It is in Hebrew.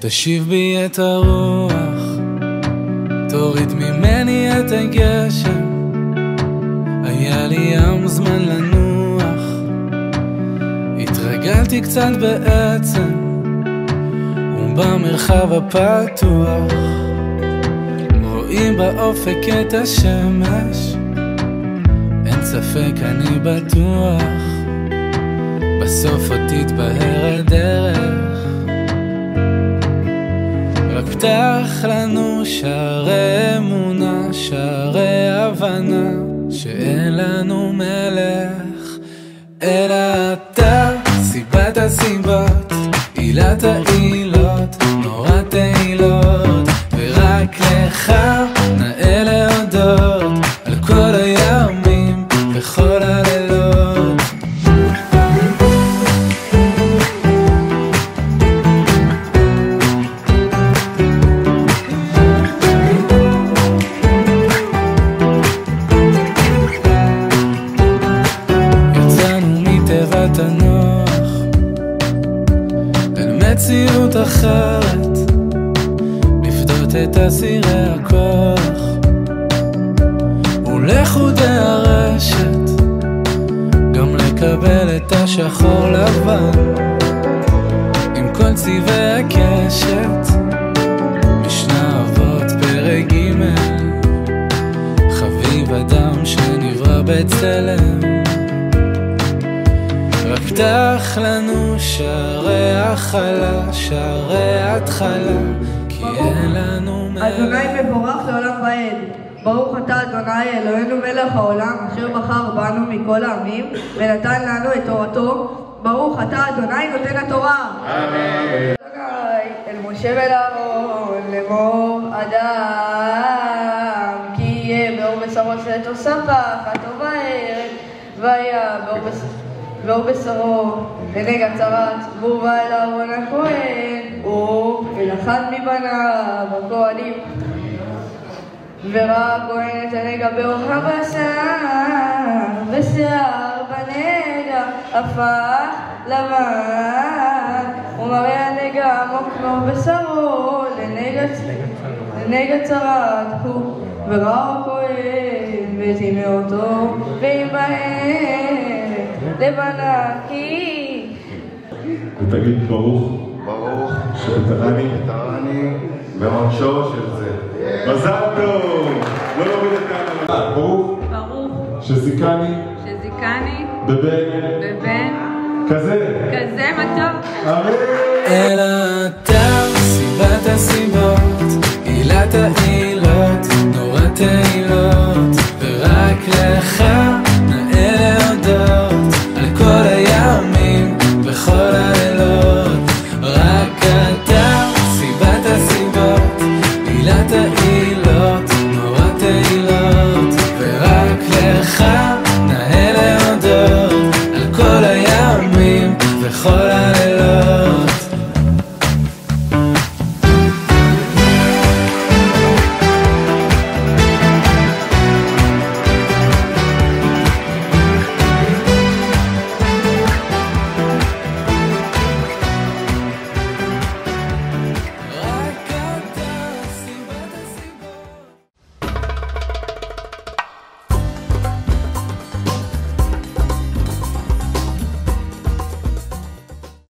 תשיב בי את הרוח, תוריד ממני את הגשם. היה לי ים זמן לנוח, התרגלתי קצת בעצם, ובמרחב הפתוח רואים באופק את השמש. אין ספק אני בטוח, בסוף עוד תתבהר הדרך. רק פתח לנו שערי אמונה, שערי הבנה, שאין לנו מלך אלא אתה. סיבת הסיבות, עילת העילות, נורת העילות, ורק לך נאה להודות על כל הימים וכל הלילות. יצאנו מתיבת הנוח אל מציאות אחרת, לפדות את אסירי הכוח ולחודי הרשת, גם לקבל את השחור לבן עם כל צבעי הקשת. משנה אבות פרק ג', חביב אדם שנברא בצלם. רק פתח לנו שערי החלה, שערי התחלה, כי אין לנו מלך. אדוני מבורך לעולם ועד. ברוך אתה אדוני אלוהינו מלך העולם, אשר בחר בנו מכל העמים ונתן לנו את תורתו. ברוך אתה אדוני נותן התורה. אמן. אדוני אל משה ולאהרון לאמור, אדם כי יהיה באור בשרו שלטו ספח הטוב הערב, והיה באור בשרו לנגע צרת, והוא בא אל אהרון הכהן ואל אחד מבניו הכהנים, וראה הכהן את הנגע באור הבשר, ושיער בנגע הפך לבן, ומראה הנגע עמוק מאור בשרו לנגע צרת הוא. וראה הכהן וטימא אותו, ואם בהם לבנה היא. ותגיד ברוך, ברוך שפטרני מעונשו של זה. מזל טוב! לא נוריד את העם. ברוך שזיכני בבן כזה מתוק. אמן. אל